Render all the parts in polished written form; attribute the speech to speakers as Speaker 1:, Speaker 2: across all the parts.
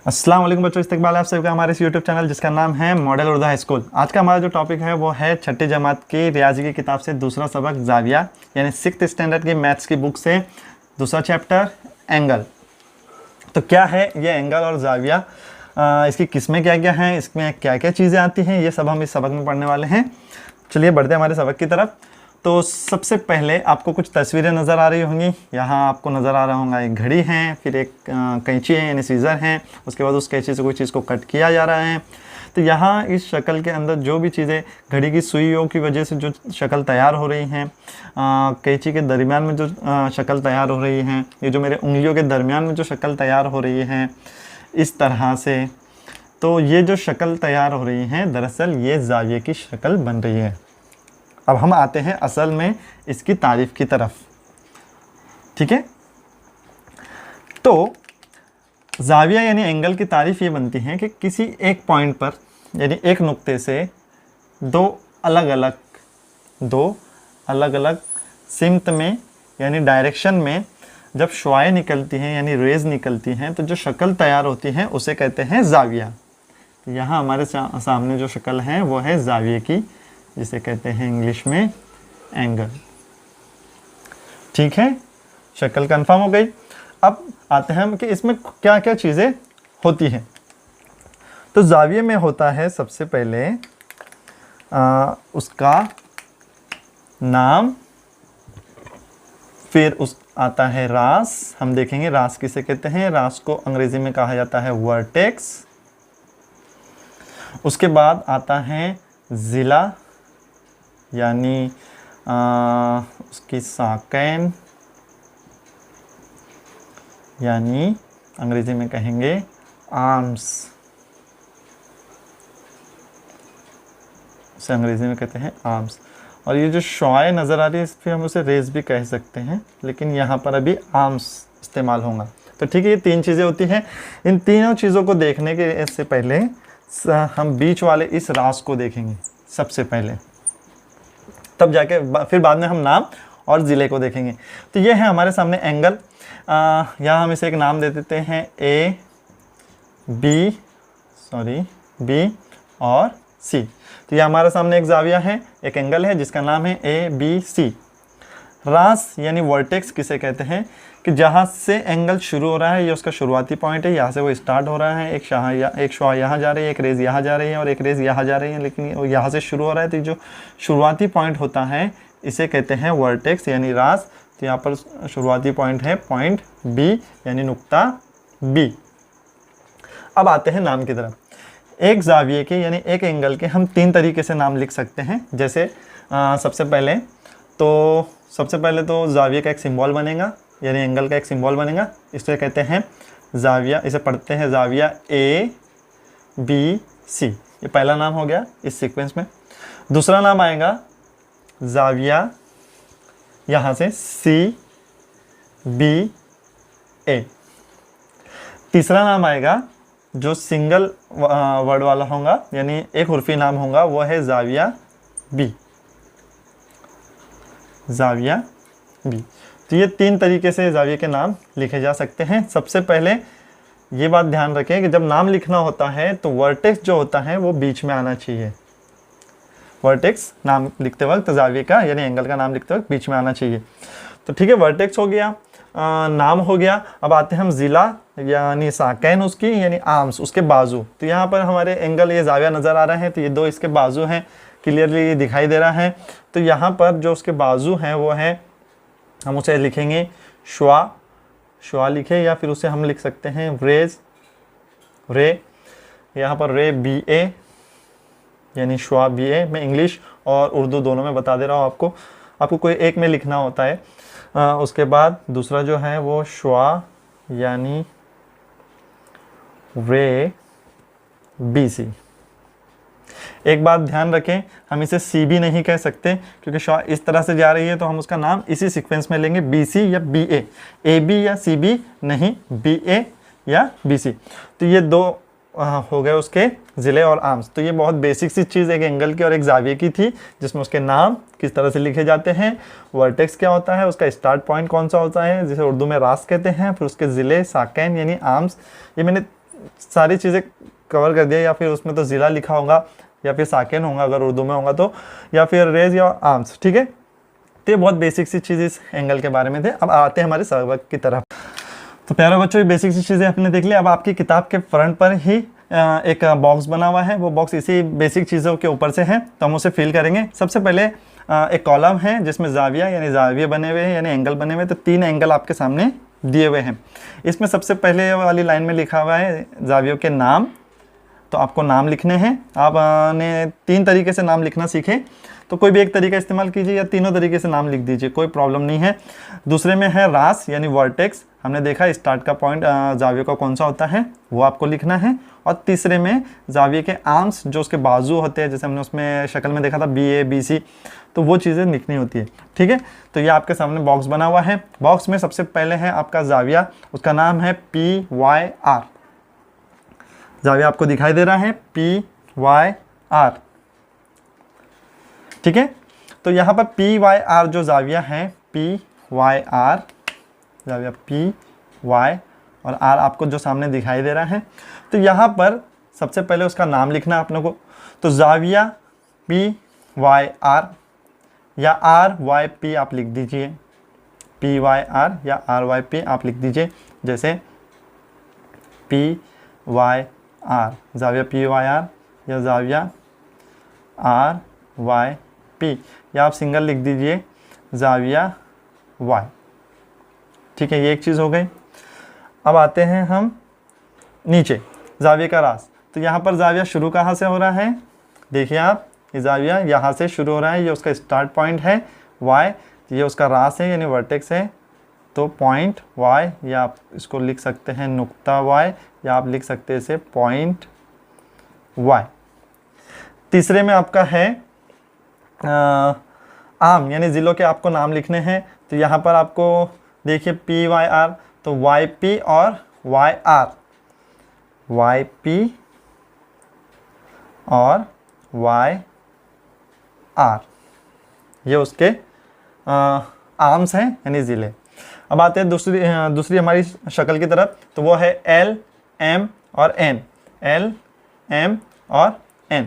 Speaker 1: अस्सलाम वालेकुम बच्चों, इस्तकबाल है आप सभी का हमारे इस यूट्यूब चैनल जिसका नाम है मॉडल उर्दू हाई स्कूल। आज का हमारा जो टॉपिक है वो है छठी जमात की रियाजी की किताब से दूसरा सबक जाविया यानी 6th स्टैंडर्ड की मैथ्स की बुक से दूसरा चैप्टर एंगल। तो क्या है ये एंगल और जाविया, इसकी किस्में क्या क्या हैं, इसमें क्या क्या चीज़ें आती हैं, ये सब हम इस सबक में पढ़ने वाले हैं। चलिए बढ़ते हैं हमारे सबक की तरफ। तो सबसे पहले आपको कुछ तस्वीरें नज़र आ रही होंगी। यहाँ आपको नज़र आ रहा होगा एक घड़ी है, फिर एक कैंची है यानी सीज़र हैं, उसके बाद उस कैंची से कोई चीज़ को कट किया जा रहा है। तो यहाँ इस शक्ल के अंदर जो भी चीज़ें घड़ी की सुइयों की वजह से जो शक्ल तैयार हो रही हैं, कैंची के दरमियान में जो शक्ल तैयार हो रही हैं, ये जो मेरे उंगलियों के दरमियान में जो शक्ल तैयार हो रही है इस तरह से, तो ये जो शक्ल तैयार हो रही हैं दरअसल ये जाविये की शक्ल बन रही है। अब हम आते हैं असल में इसकी तारीफ़ की तरफ, ठीक है। तो जाविया यानी एंगल की तारीफ़ ये बनती है कि किसी एक पॉइंट पर यानी एक नुक्ते से दो अलग अलग सिमत में यानी डायरेक्शन में जब शुआएं निकलती हैं यानी रेज़ निकलती हैं तो जो शक्ल तैयार होती है उसे कहते हैं जाविया। यहाँ हमारे सामने जो शक्ल है वो है जाविये की, जिसे कहते हैं इंग्लिश में एंगल, ठीक है। शक्ल कंफर्म हो गई। अब आते हैं हम कि इसमें क्या क्या चीज़ें होती हैं। तो जाविये में होता है सबसे पहले उसका नाम, फिर उस आता है रास। हम देखेंगे रास किसे कहते हैं। रास को अंग्रेजी में कहा जाता है वर्टेक्स। उसके बाद आता है ज़िला यानी उसकी साकैन यानी अंग्रेजी में कहेंगे आर्म्स, उसे अंग्रेजी में कहते हैं आर्म्स। और ये जो शुआएं नज़र आ रही है इस पर हम उसे रेज भी कह सकते हैं, लेकिन यहाँ पर अभी आर्म्स इस्तेमाल होगा। तो ठीक है, ये तीन चीज़ें होती हैं। इन तीनों चीज़ों को देखने के से पहले हम बीच वाले इस रास को देखेंगे सबसे पहले, तब जाके फिर बाद में हम नाम और ज़िले को देखेंगे। तो ये है हमारे सामने एंगल। यहाँ हम इसे एक नाम दे देते हैं बी और सी। तो ये हमारे सामने एक जाविया है, एक एंगल है जिसका नाम है ABC। रास यानी वर्टेक्स किसे कहते हैं कि जहाँ से एंगल शुरू हो रहा है, ये उसका शुरुआती पॉइंट है, यहाँ से वो स्टार्ट हो रहा है। एक शुआ यहाँ जा रही है, एक रेज़ यहाँ जा रही है और एक रेज़ यहाँ जा रही है, लेकिन वो यहाँ से शुरू हो रहा है। तो जो शुरुआती पॉइंट होता है इसे कहते हैं वर्टेक्स यानी रास। तो यहाँ पर शुरुआती पॉइंट है पॉइंट B यानी नुक्ता B। अब आते हैं नाम की तरफ। एक जाविये के यानी एक एंगल के हम तीन तरीके से नाम लिख सकते हैं। जैसे सबसे पहले तो जाविये का एक सिंबल बनेगा यानी एंगल का एक सिंबल बनेगा, इसे कहते हैं जाविया। इसे पढ़ते हैं जाविया ABC। ये पहला नाम हो गया इस सीक्वेंस में। दूसरा नाम आएगा जाविया यहाँ से CBA। तीसरा नाम आएगा जो सिंगल वर्ड वाला होगा यानी एक हुर्फी नाम होगा, वो है जाविया B। तो ये तीन तरीके से जाविये के नाम लिखे जा सकते हैं। सबसे पहले ये बात ध्यान रखें कि जब नाम लिखना होता है तो वर्टेक्स जो होता है वो बीच में आना चाहिए। वर्टेक्स नाम लिखते वक्त जाविये का यानी एंगल का नाम लिखते वक्त बीच में आना चाहिए। तो ठीक है, वर्टेक्स हो गया, नाम हो गया। अब आते हैं हम ज़िला यानी साकैन उसकी यानी आर्म्स, उसके बाजू। तो यहाँ पर हमारे एंगल ये जाविया नज़र आ रहा है, तो ये दो इसके बाजू हैं, क्लियरली दिखाई दे रहा है। तो यहाँ पर जो उसके बाजू हैं वो है, हम उसे लिखेंगे शुआ लिखे, या फिर उसे हम लिख सकते हैं रे। यहाँ पर रे BA यानी शुआ BA। मैं इंग्लिश और उर्दू दोनों में बता दे रहा हूँ आपको कोई एक में लिखना होता है। उसके बाद दूसरा जो है वो शुआ यानी रे BC। एक बात ध्यान रखें, हम इसे CB नहीं कह सकते क्योंकि शुआ इस तरह से जा रही है, तो हम उसका नाम इसी सीक्वेंस में लेंगे BC या BA। AB या CB नहीं, BA या BC। तो ये दो हो गए उसके ज़िले और आर्म्स। तो ये बहुत बेसिक सी चीज़ एक एंगल की और एक जाविये की थी, जिसमें उसके नाम किस तरह से लिखे जाते हैं, वर्टेक्स क्या होता है, उसका स्टार्ट पॉइंट कौन सा होता है जिसे उर्दू में रास कहते हैं, फिर उसके ज़िले साकैन यानी आर्म्स। ये मैंने सारी चीज़ें कवर कर दिया, या फिर उसमें तो ज़िला लिखा होगा या फिर साकेन होगा अगर उर्दू में होगा तो, या फिर रेज या आर्म्स। ठीक है, तो ये बहुत बेसिक सी चीज़ इस एंगल के बारे में थे। अब आते हैं हमारे सबक की तरफ। तो प्यारे बच्चों, ये बेसिक सी चीज़ें आपने देख ली। अब आपकी किताब के फ्रंट पर ही एक बॉक्स बना हुआ है, वो बॉक्स इसी बेसिक चीज़ों के ऊपर से है, तो हम उसे फिल करेंगे। सबसे पहले एक कॉलम है जिसमें जाविया यानी जाविये बने हुए हैं, यानी एंगल बने हुए हैं। तो 3 एंगल आपके सामने दिए हुए हैं। इसमें सबसे पहले वाली लाइन में लिखा हुआ है जावियों के नाम, तो आपको नाम लिखने हैं। आपने 3 तरीके से नाम लिखना सीखे, तो कोई भी एक तरीका इस्तेमाल कीजिए या तीनों तरीके से नाम लिख दीजिए, कोई प्रॉब्लम नहीं है। दूसरे में है रास यानी वर्टेक्स, हमने देखा स्टार्ट का पॉइंट जाविये का कौन सा होता है वो आपको लिखना है। और तीसरे में जाविये के आर्म्स, जो उसके बाजू होते हैं, जैसे हमने उसमें शक्ल में देखा था BA BC, तो वो चीज़ें लिखनी होती है। ठीक है, तो ये आपके सामने बॉक्स बना हुआ है। बॉक्स में सबसे पहले है आपका जाविया, उसका नाम है PYR। जाविया आपको दिखाई दे रहा है PYR। ठीक है, तो यहाँ पर PYR जो जाविया है PYR, जाविया PY और R आपको जो सामने दिखाई दे रहा है। तो यहाँ पर सबसे पहले उसका नाम लिखना है आप लोगों को। तो जाविया PYR या RYP आप लिख दीजिए, PYR या RYP आप लिख दीजिए। जैसे PYR, जाविया PYR या जाविया RYP, या आप सिंगल लिख दीजिए जाविया Y। ठीक है, ये एक चीज़ हो गई। अब आते हैं हम नीचे, जाविये का रास। तो यहाँ पर जाविया शुरू कहाँ से हो रहा है, देखिए आप, ये जाविया यहाँ से शुरू हो रहा है, ये उसका स्टार्ट पॉइंट है Y, ये उसका रास है यानी वर्टेक्स है, तो पॉइंट Y, या आप इसको लिख सकते हैं नुक्ता Y, या आप लिख सकते हैं इसे पॉइंट Y। तीसरे में आपका है आर्म यानी ज़िलों के आपको नाम लिखने हैं। तो यहाँ पर आपको देखिए PYR, तो YP और YR, YP और YR, ये उसके आर्म्स हैं यानी ज़िले। अब आते हैं दूसरी हमारी शक्ल की तरफ, तो वो है L M और N, L M और N।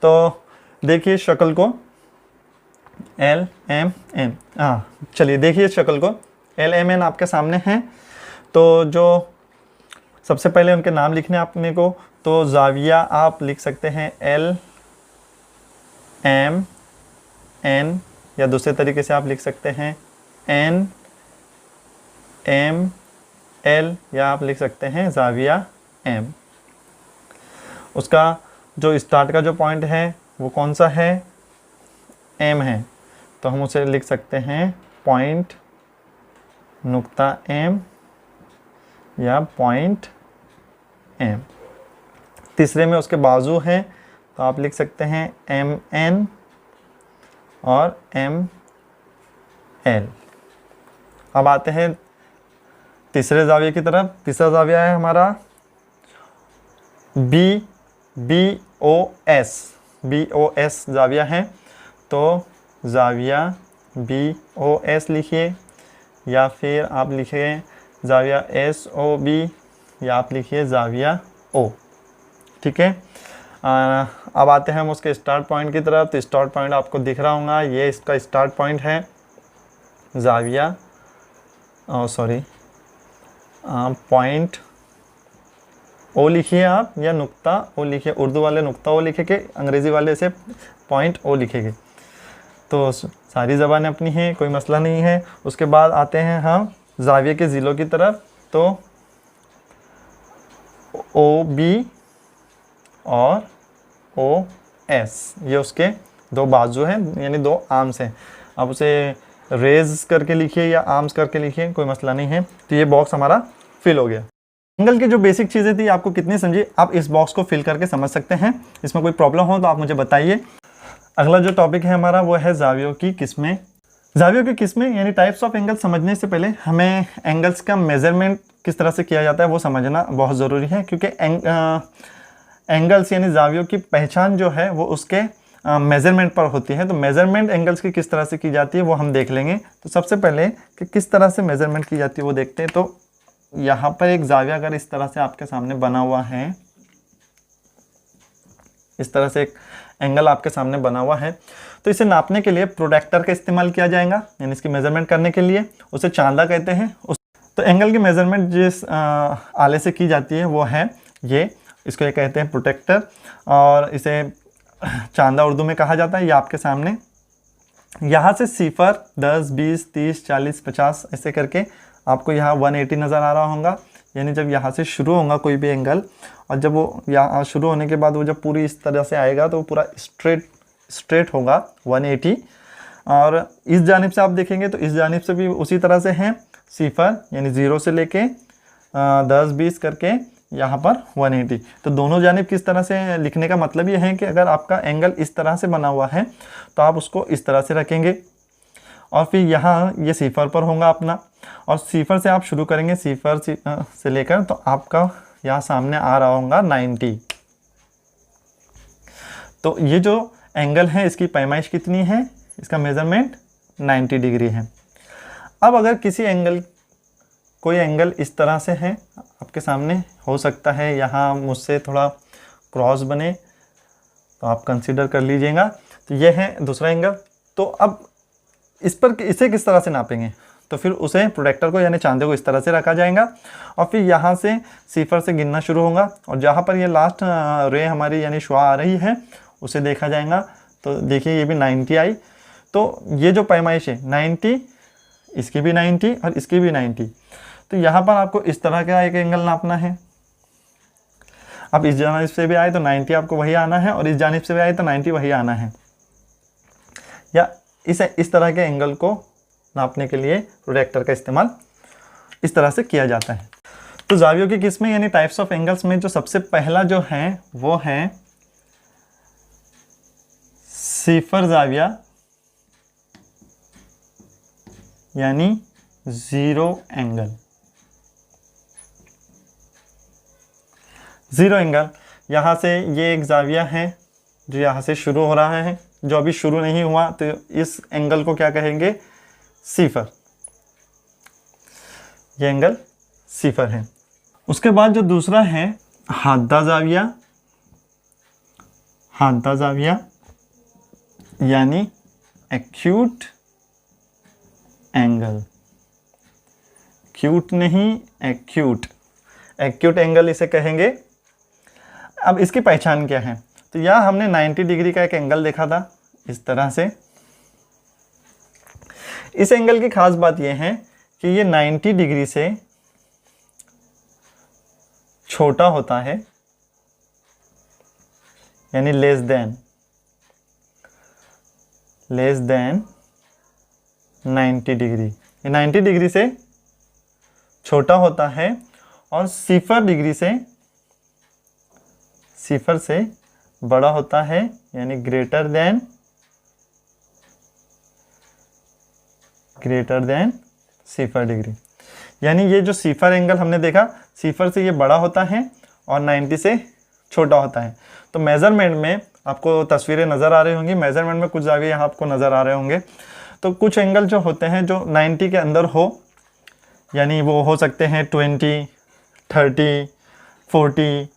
Speaker 1: तो देखिए शक्ल को, L M N, चलिए देखिए शक्ल को, L M N आपके सामने हैं। तो जो सबसे पहले उनके नाम लिखने आपने को, तो जाविया आप लिख सकते हैं L M N, या दूसरे तरीके से आप लिख सकते हैं N M L, या आप लिख सकते हैं जाविया M। उसका जो स्टार्ट का जो पॉइंट है वो कौन सा है, M है, तो हम उसे लिख सकते हैं पॉइंट नुक्ता M या पॉइंट M। तीसरे में उसके बाजू हैं, तो आप लिख सकते हैं MN और ML। अब आते हैं तीसरे जाविये की तरफ। तीसरा जाविया है हमारा BOS जाविया है, तो जाविया BOS लिखिए, या फिर आप लिखिए जाविया SOB, या आप लिखिए जाविया O। ठीक है, अब आते हैं हम उसके स्टार्ट पॉइंट की तरफ। तो स्टार्ट पॉइंट आपको दिख रहा होगा, ये इसका स्टार्ट पॉइंट है जाविया, पॉइंट O लिखिए आप, या नुक्ता O लिखिए। उर्दू वाले नुक्ता O लिखेंगे, अंग्रेज़ी वाले से पॉइंट O लिखेंगे। तो सारी ज़बानें अपनी हैं, कोई मसला नहीं है। उसके बाद आते हैं हम जाविये के ज़िलों की तरफ। तो OB और OS, ये उसके 2 बाजू हैं यानी 2 आर्म्स हैं। आप उसे रेज करके लिखिए या आर्म्स करके लिखिए, कोई मसला नहीं है। तो ये बॉक्स हमारा फिल हो गया। एंगल की जो बेसिक चीज़ें थी आपको कितनी समझी, आप इस बॉक्स को फिल करके समझ सकते हैं। इसमें कोई प्रॉब्लम हो तो आप मुझे बताइए। अगला जो टॉपिक है हमारा वो है जावियों की किस्में। जावियों की किस्में यानी टाइप्स ऑफ एंगल समझने से पहले हमें एंगल्स का मेज़रमेंट किस तरह से किया जाता है वो समझना बहुत ज़रूरी है, क्योंकि एंगल्स यानी जावियों की पहचान जो है वो उसके मेज़रमेंट पर होती है। तो मेज़रमेंट एंगल्स की किस तरह से की जाती है वो हम देख लेंगे। तो सबसे पहले कि किस तरह से मेज़रमेंट की जाती है वो देखते हैं। तो यहाँ पर एक जाविया अगर इस तरह से आपके सामने बना हुआ है, इस तरह से एक एंगल आपके सामने बना हुआ है, तो इसे नापने के लिए प्रोट्रैक्टर का इस्तेमाल किया जाएगा, यानी इसकी मेजरमेंट करने के लिए। उसे चांदा कहते हैं। तो एंगल की मेजरमेंट जिस आले से की जाती है वो है ये, इसको ये कहते हैं प्रोट्रैक्टर, और इसे चांदा उर्दू में कहा जाता है। ये आपके सामने यहाँ से सिफर 10, 20, 30, 40, 50 ऐसे करके आपको यहाँ 180 नज़र आ रहा होगा। यानी जब यहाँ से शुरू होगा कोई भी एंगल, और जब वो यहाँ शुरू होने के बाद वो जब पूरी इस तरह से आएगा तो वो पूरा स्ट्रेट होगा 180। और इस जानिब से आप देखेंगे तो इस जानिब से भी उसी तरह से है, सिफर यानी 0 से लेके 10, 20 करके यहाँ पर 180। तो दोनों जानिब किस तरह से लिखने का मतलब ये है कि अगर आपका एंगल इस तरह से बना हुआ है तो आप उसको इस तरह से रखेंगे, और फिर यहाँ ये सिफर पर होगा अपना, और सिफर से आप शुरू करेंगे, सिफर से लेकर तो आपका यहाँ सामने आ रहा होगा 90। तो ये जो एंगल है इसकी पैमाइश कितनी है, इसका मेज़रमेंट 90 डिग्री है। अब अगर कोई एंगल इस तरह से है आपके सामने, हो सकता है यहाँ मुझसे थोड़ा क्रॉस बने, तो आप कंसीडर कर लीजिएगा। तो ये है दूसरा एंगल। तो अब इसे किस तरह से नापेंगे, तो फिर उसे प्रोट्रैक्टर को यानी चांदे को इस तरह से रखा जाएगा, और फिर यहाँ से सिफर से गिनना शुरू होगा, और जहाँ पर ये लास्ट रे हमारी यानी शुआ आ रही है उसे देखा जाएगा। तो देखिए ये भी 90 आई। तो ये जो पैमाइश है 90, इसकी भी 90 और इसकी भी 90। तो यहाँ पर आपको इस तरह का एक एंगल नापना है। अब इस जानिब से भी आए तो 90 आपको वही आना है, और इस जानिब से भी आए तो 90 वही आना है। या इस तरह के एंगल को नापने के लिए प्रोट्रैक्टर का इस्तेमाल इस तरह से किया जाता है। तो जावियों की किस्में यानी टाइप्स ऑफ एंगल्स में जो सबसे पहला जो है वो है सिफर जाविया यानी 0 एंगल। 0 एंगल, यहाँ से ये एक जाविया है जो यहाँ से शुरू हो रहा है, जो अभी शुरू नहीं हुआ, तो इस एंगल को क्या कहेंगे, सिफर। ये एंगल सिफर है। उसके बाद जो दूसरा है हादा जाविया, हादा जाविया यानी एक्यूट एंगल। क्यूट नहीं, एक्यूट, एक्यूट एंगल इसे कहेंगे। अब इसकी पहचान क्या है, तो यहाँ हमने 90 डिग्री का एक एंगल देखा था इस तरह से। इस एंगल की खास बात यह है कि ये 90 डिग्री से छोटा होता है, यानी लेस देन 90 डिग्री। ये 90 डिग्री से छोटा होता है, और सिफर से बड़ा होता है, यानी ग्रेटर देन सिफर डिग्री। यानी ये जो सिफर एंगल हमने देखा, सिफर से ये बड़ा होता है और 90 से छोटा होता है। तो मेज़रमेंट में आपको तस्वीरें नज़र आ रही होंगी, मेज़रमेंट में कुछ जाविये यहाँ आपको नज़र आ रहे होंगे। तो कुछ एंगल जो होते हैं जो 90 के अंदर हो, यानी वो हो सकते हैं 20, 30, 40,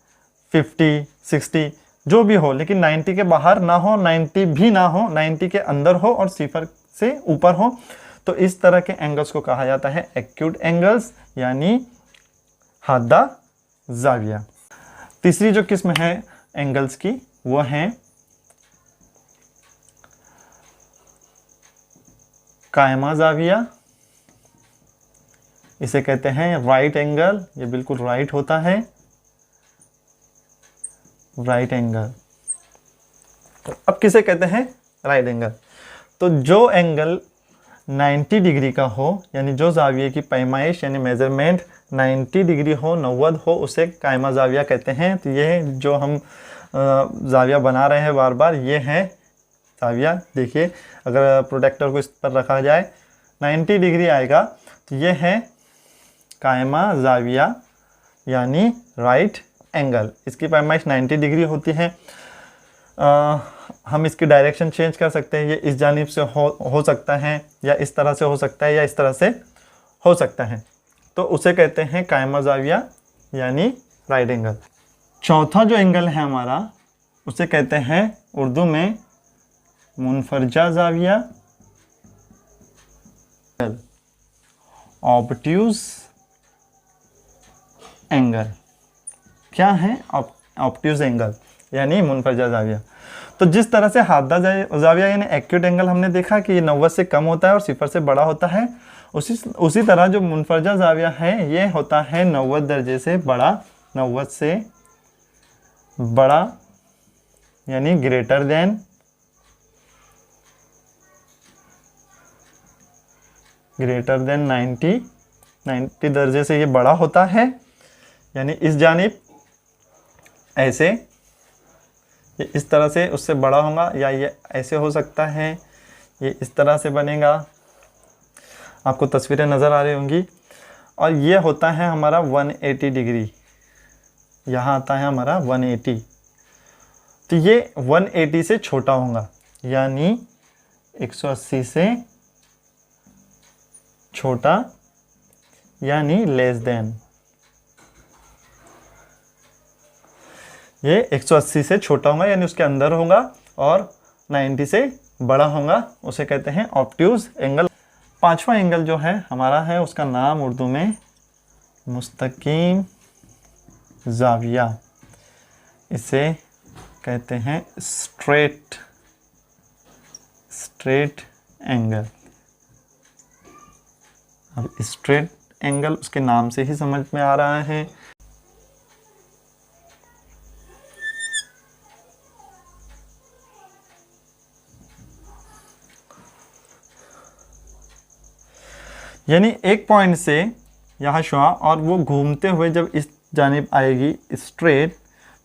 Speaker 1: 50, 60 जो भी हो, लेकिन 90 के बाहर ना हो, 90 भी ना हो, 90 के अंदर हो और सिफर से ऊपर हो। तो इस तरह के एंगल्स को कहा जाता है एक्यूट एंगल्स यानी हादा जाविया। तीसरी जो किस्म है एंगल्स की वो है कायमा जाविया। इसे कहते हैं राइट एंगल, ये बिल्कुल राइट होता है, राइट एंगल। अब किसे कहते हैं राइट एंगल, तो जो एंगल 90 डिग्री का हो, यानी जो जाविये की पैमाइश यानी मेजरमेंट 90 डिग्री हो, 90 हो, उसे कायमा जाविया कहते हैं। तो ये जो हम जाविया बना रहे हैं बार बार, ये है जाविया। देखिए अगर प्रोटेक्टर को इस पर रखा जाए 90 डिग्री आएगा, तो ये है कायमा जाविया यानी राइट एंगल। इसकी पैमाइश 90 डिग्री होती है। हम इसकी डायरेक्शन चेंज कर सकते हैं, ये इस जानिब से हो सकता है, या इस तरह से हो सकता है, या इस तरह से हो सकता है। तो उसे कहते हैं कायमा जाविया यानी राइट एंगल। चौथा जो एंगल है हमारा उसे कहते हैं उर्दू में मुनफरजा जाविया, ऑब्ट्यूज एंगल। क्या है ऑब्ट्यूज एंगल यानी मुनफरजा जाविया। तो जिस तरह से हादा जाविया यानी एक्यूट एंगल हमने देखा कि ये 90 से कम होता है और 0 से बड़ा होता है, उसी तरह जो मुनफरजा जाविया है ये होता है 90 दर्जे से बड़ा, 90 से बड़ा यानी ग्रेटर देन, ग्रेटर देन 90 दर्जे से ये बड़ा होता है। यानी इस जानिब ऐसे, ये इस तरह से उससे बड़ा होगा, या ये ऐसे हो सकता है, ये इस तरह से बनेगा, आपको तस्वीरें नज़र आ रही होंगी। और ये होता है हमारा 180 डिग्री, यहाँ आता है हमारा 180। तो ये 180 से छोटा होगा यानी 180 से छोटा यानी लेस देन। ये 180 से छोटा होगा यानी उसके अंदर होगा और 90 से बड़ा होगा, उसे कहते हैं ऑब्ट्यूज एंगल। पांचवा एंगल जो है हमारा है उसका नाम उर्दू में मुस्तकीम जाविया, इसे कहते हैं स्ट्रेट एंगल। अब स्ट्रेट एंगल उसके नाम से ही समझ में आ रहा है। यानी एक पॉइंट से यहाँ शुआ और वो घूमते हुए जब इस जानिब आएगी स्ट्रेट,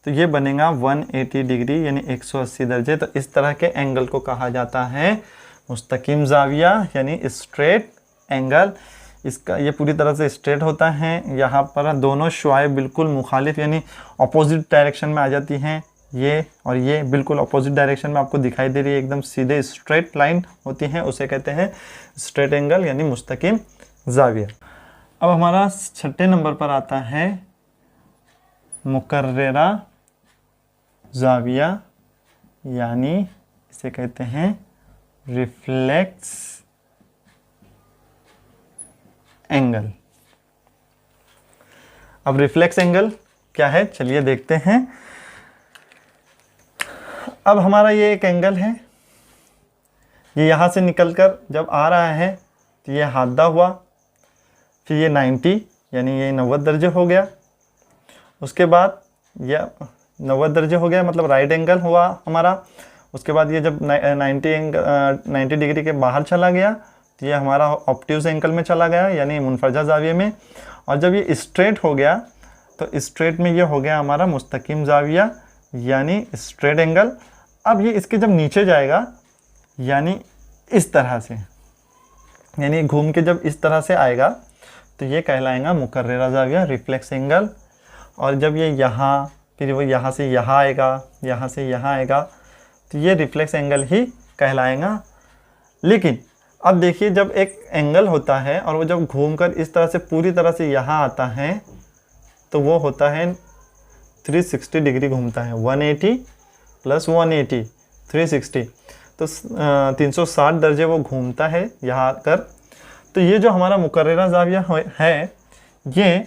Speaker 1: तो ये बनेगा 180 डिग्री यानी 180 दर्जे। तो इस तरह के एंगल को कहा जाता है मुस्तकीम जाविया यानी स्ट्रेट एंगल। इसका ये पूरी तरह से स्ट्रेट होता है। यहाँ पर दोनों शुआएं बिल्कुल मुखालिफ यानी अपोजिट डायरेक्शन में आ जाती हैं। ये और ये बिल्कुल अपोजिट डायरेक्शन में आपको दिखाई दे रही है, एकदम सीधे स्ट्रेट लाइन होती हैं, उसे कहते हैं स्ट्रेट एंगल यानी मुस्तकीम जाविया। अब हमारा छठे नंबर पर आता है मुकर्ररा जाविया यानी इसे कहते हैं रिफ्लेक्स एंगल। अब रिफ्लेक्स एंगल क्या है चलिए देखते हैं। अब हमारा ये एक एंगल है, ये यहाँ से निकलकर जब आ रहा है तो ये हादा हुआ, फिर ये 90 यानी ये 90 दर्जे हो गया। उसके बाद यह 90 दर्जे हो गया मतलब राइट एंगल हुआ हमारा। उसके बाद ये जब 90 डिग्री के बाहर चला गया तो ये हमारा ऑब्ट्यूज एंगल में चला गया यानी मुनफरजा जाविये में। और जब ये स्ट्रेट हो गया तो स्ट्रेट में ये हो गया हमारा मुस्तकीम जाविया यानी स्ट्रेट एंगल। अब ये इसके जब नीचे जाएगा यानी इस तरह से, यानी घूम के जब इस तरह से आएगा तो ये कहलाएगा मुकर्ररा जाविया रिफ्लेक्स एंगल। और जब ये यहाँ, फिर वो यहाँ से यहाँ आएगा, यहाँ से यहाँ आएगा, तो ये रिफ्लेक्स एंगल ही कहलाएगा। लेकिन अब देखिए जब एक एंगल होता है और वो जब घूमकर इस तरह से पूरी तरह से यहाँ आता है तो वो होता है 360 डिग्री घूमता है। 180 प्लस 180 360, तो 360 दर्जे वो घूमता है यहाँ आकर। तो ये जो हमारा मुकर्ररा जाविया है ये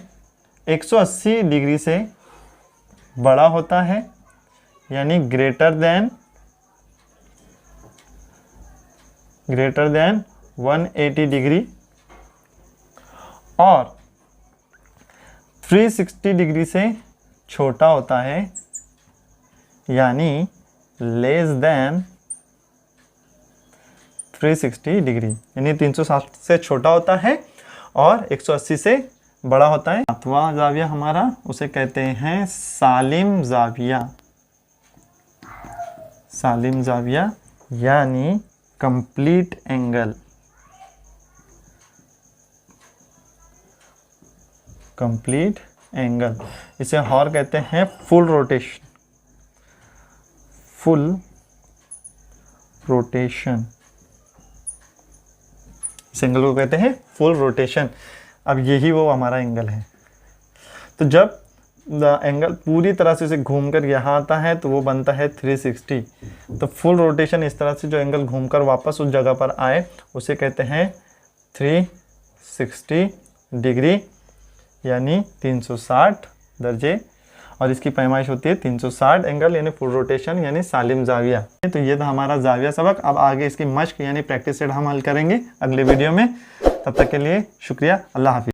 Speaker 1: 180 डिग्री से बड़ा होता है यानी ग्रेटर देन 180 डिग्री, और 360 डिग्री से छोटा होता है यानी लेस देन 360 डिग्री, यानी 360 से छोटा होता है और 180 से बड़ा होता है। सातवां जाविया हमारा उसे कहते हैं सालिम जाविया। सालिम जाविया यानी कंप्लीट एंगल। कंप्लीट एंगल इसे और कहते हैं फुल रोटेशन। फुल रोटेशन इस एंगल को कहते हैं फुल रोटेशन। अब यही वो हमारा एंगल है। तो जब एंगल पूरी तरह से इसे घूमकर यहाँ आता है तो वो बनता है 360। तो फुल रोटेशन इस तरह से जो एंगल घूमकर वापस उस जगह पर आए उसे कहते हैं 360 डिग्री यानी 360 दर्जे, और इसकी पैमाइश होती है 360 एंगल यानी फुल रोटेशन यानी सालिम जाविया। तो ये था हमारा जाविया सबक। अब आगे इसकी मश्क यानी प्रैक्टिस सेट हम हल करेंगे अगले वीडियो में। तब तक के लिए शुक्रिया, अल्लाह हाफिज़।